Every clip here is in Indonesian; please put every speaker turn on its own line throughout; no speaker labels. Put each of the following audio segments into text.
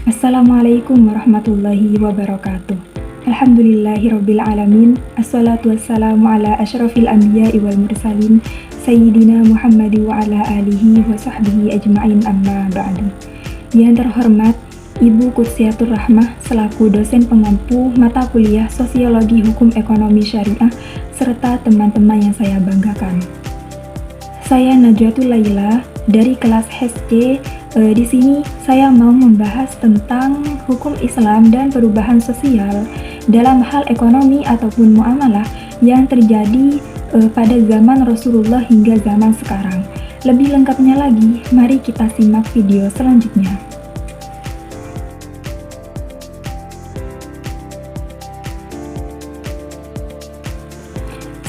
Assalamualaikum warahmatullahi wabarakatuh. Alhamdulillahirabbil alamin. Assalatu wassalamu ala asyrafil anbiya'i wal mursalin sayyidina Muhammad wa ala alihi wa sahbihi ajma'in amma ba'du. Yang terhormat Ibu Qudsiyatur Rahmah selaku dosen pengampu mata kuliah Sosiologi Hukum Ekonomi Syariah serta teman-teman yang saya banggakan. Saya Najwatul Laila dari kelas HSC. Di sini saya mau membahas tentang hukum Islam dan perubahan sosial dalam hal ekonomi ataupun muamalah yang terjadi pada zaman Rasulullah hingga zaman sekarang. Lebih lengkapnya lagi, mari kita simak video selanjutnya.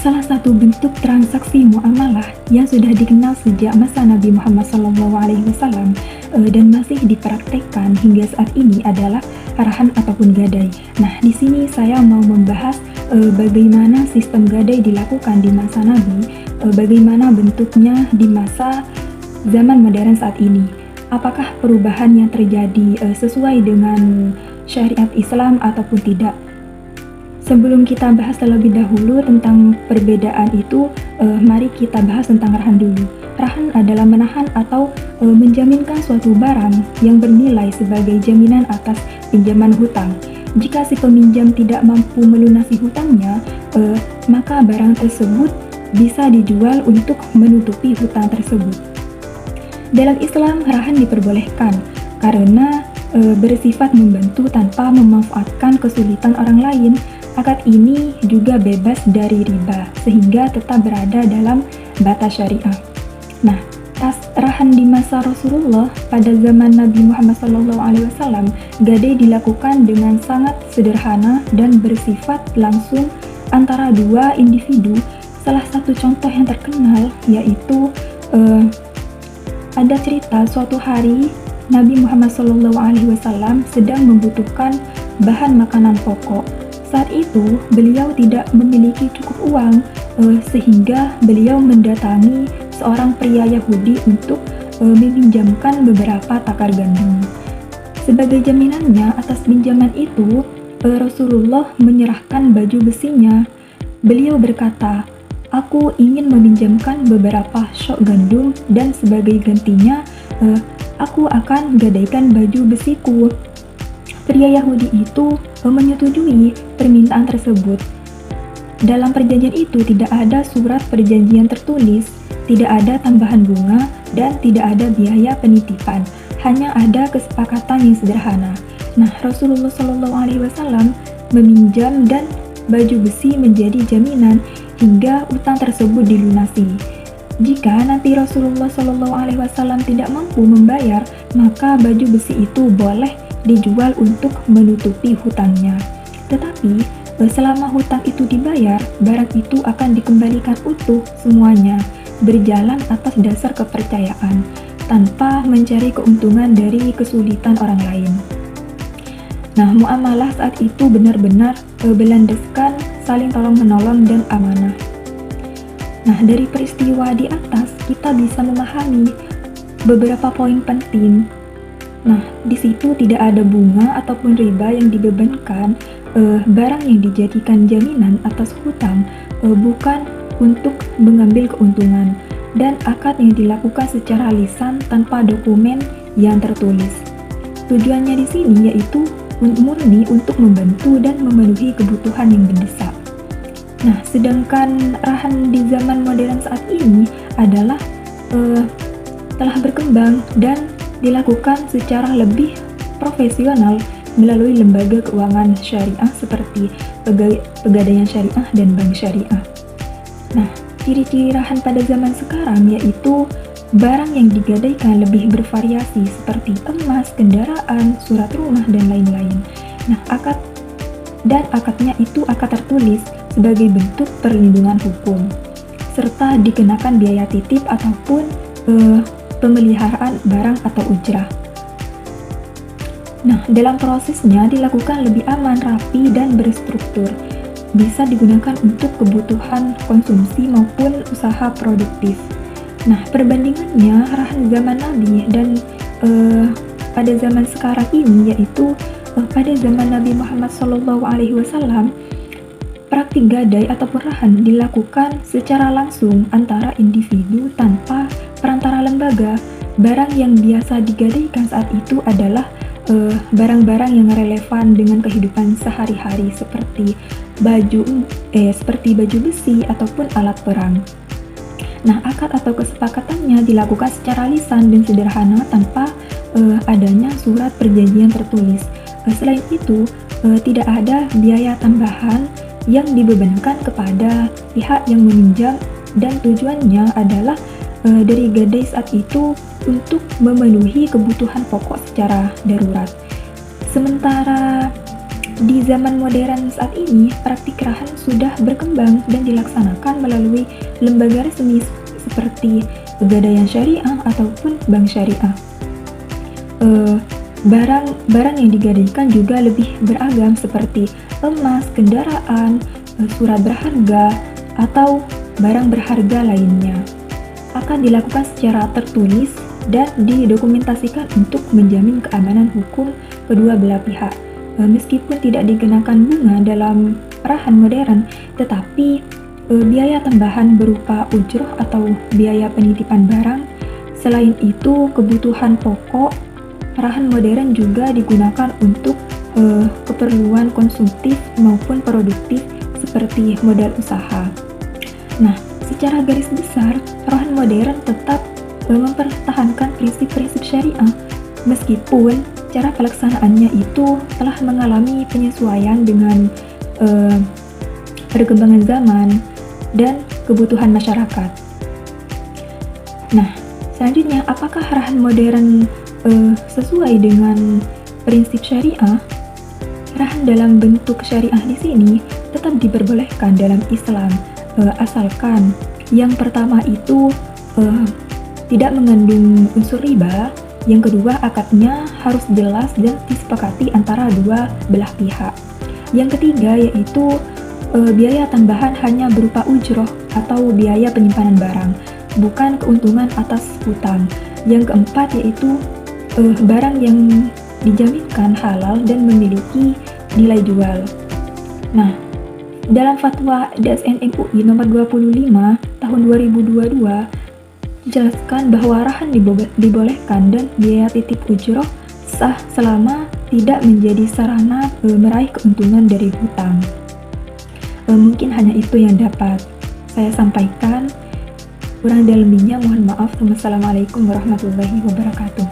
Salah satu bentuk transaksi muamalah yang sudah dikenal sejak masa Nabi Muhammad SAW dan masih dipraktekkan hingga saat ini adalah arahan ataupun gadai. Nah, di sini saya mau membahas bagaimana sistem gadai dilakukan di masa Nabi, bagaimana bentuknya di masa zaman modern saat ini. Apakah perubahan yang terjadi sesuai dengan syariat Islam ataupun tidak? Sebelum kita bahas terlebih dahulu tentang perbedaan itu, mari kita bahas tentang rahan dulu. Rahan adalah menahan atau menjaminkan suatu barang yang bernilai sebagai jaminan atas pinjaman hutang. Jika si peminjam tidak mampu melunasi hutangnya, maka barang tersebut bisa dijual untuk menutupi hutang tersebut. Dalam Islam, rahan diperbolehkan karena bersifat membantu tanpa memanfaatkan kesulitan orang lain. Akad ini juga bebas dari riba, sehingga tetap berada dalam batas syariah. Nah, rahan di masa Rasulullah pada zaman Nabi Muhammad SAW, gadai dilakukan dengan sangat sederhana dan bersifat langsung antara dua individu. Salah satu contoh yang terkenal yaitu ada cerita suatu hari Nabi Muhammad SAW sedang membutuhkan bahan makanan pokok. Saat itu, beliau tidak memiliki cukup uang, sehingga beliau mendatangi seorang pria Yahudi untuk meminjamkan beberapa takar gandum. Sebagai jaminannya atas pinjaman itu, Rasulullah menyerahkan baju besinya. Beliau berkata, "Aku ingin meminjamkan beberapa syok gandum dan sebagai gantinya, aku akan gadaikan baju besiku." Pria Yahudi itu menyetujui permintaan tersebut. Dalam perjanjian itu tidak ada surat perjanjian tertulis, tidak ada tambahan bunga, dan tidak ada biaya penitipan. Hanya ada kesepakatan yang sederhana. Nah, Rasulullah SAW meminjam dan baju besi menjadi jaminan hingga utang tersebut dilunasi. Jika nanti Rasulullah SAW tidak mampu membayar, maka baju besi itu boleh dijual untuk menutupi hutangnya. Tetapi selama hutang itu dibayar, barang itu akan dikembalikan utuh semuanya, berjalan atas dasar kepercayaan tanpa mencari keuntungan dari kesulitan orang lain. Nah, muamalah saat itu benar-benar berlandaskan saling tolong-menolong dan amanah. Nah, dari peristiwa di atas kita bisa memahami beberapa poin penting. Nah, di situ tidak ada bunga ataupun riba yang dibebankan. Barang yang dijadikan jaminan atas hutang bukan untuk mengambil keuntungan, dan akad yang dilakukan secara lisan tanpa dokumen yang tertulis. Tujuannya di sini yaitu murni untuk membantu dan memenuhi kebutuhan yang mendesak. Nah, sedangkan rahan di zaman modern saat ini adalah telah berkembang dan dilakukan secara lebih profesional melalui lembaga keuangan syariah seperti Pegadaian Syariah dan Bank Syariah. Nah, ciri-ciri rahan pada zaman sekarang yaitu barang yang digadaikan lebih bervariasi seperti emas, kendaraan, surat rumah, dan lain-lain. Nah, akadnya itu akad tertulis sebagai bentuk perlindungan hukum, serta dikenakan biaya titip ataupun pemeliharaan barang atau ujrah. Nah, dalam prosesnya dilakukan lebih aman, rapi, dan berstruktur. Bisa digunakan untuk kebutuhan konsumsi maupun usaha produktif. Nah, perbandingannya rahan zaman Nabi dan pada zaman sekarang ini, yaitu pada zaman Nabi Muhammad SAW, praktik gadai ataupun rahan dilakukan secara langsung antara individu tanpa perantara lembaga. Barang yang biasa digadaikan saat itu adalah barang-barang yang relevan dengan kehidupan sehari-hari seperti baju besi ataupun alat perang. Nah, akad atau kesepakatannya dilakukan secara lisan dan sederhana tanpa adanya surat perjanjian tertulis. Selain itu, tidak ada biaya tambahan yang dibebankan kepada pihak yang meminjam, dan tujuannya adalah dari gadai saat itu untuk memenuhi kebutuhan pokok secara darurat. Sementara di zaman modern saat ini, praktik rahan sudah berkembang dan dilaksanakan melalui lembaga resmi seperti Pegadaian Syariah ataupun Bank Syariah. Barang yang digadaikan juga lebih beragam seperti emas, kendaraan, surat berharga, atau barang berharga lainnya. Akan dilakukan secara tertulis dan didokumentasikan untuk menjamin keamanan hukum kedua belah pihak. Meskipun tidak dikenakan bunga dalam rahan modern, tetapi biaya tambahan berupa ujroh atau biaya penitipan barang. Selain itu, kebutuhan pokok rahan modern juga digunakan untuk keperluan konsumtif maupun produktif seperti modal usaha. Nah, secara garis besar, rahan modern tetap mempertahankan prinsip-prinsip syariah, meskipun cara pelaksanaannya itu telah mengalami penyesuaian dengan perkembangan zaman dan kebutuhan masyarakat. Nah, selanjutnya, apakah rahan modern sesuai dengan prinsip syariah? Rahan dalam bentuk syariah di sini tetap diperbolehkan dalam Islam, asalkan yang pertama itu tidak mengandung unsur riba. Yang kedua, akadnya harus jelas dan disepakati antara dua belah pihak. Yang ketiga yaitu biaya tambahan hanya berupa ujroh atau biaya penyimpanan barang, bukan keuntungan atas hutang. Yang keempat yaitu barang yang dijaminkan halal dan memiliki nilai jual. Nah, dalam fatwa DSN MUI nomor 25 tahun 2022 dijelaskan bahwa rahan dibolehkan dan biaya titip ujroh sah selama tidak menjadi sarana meraih keuntungan dari hutang. Mungkin hanya itu yang dapat saya sampaikan. Kurang dan lebihnya mohon maaf. Wassalamualaikum warahmatullahi wabarakatuh.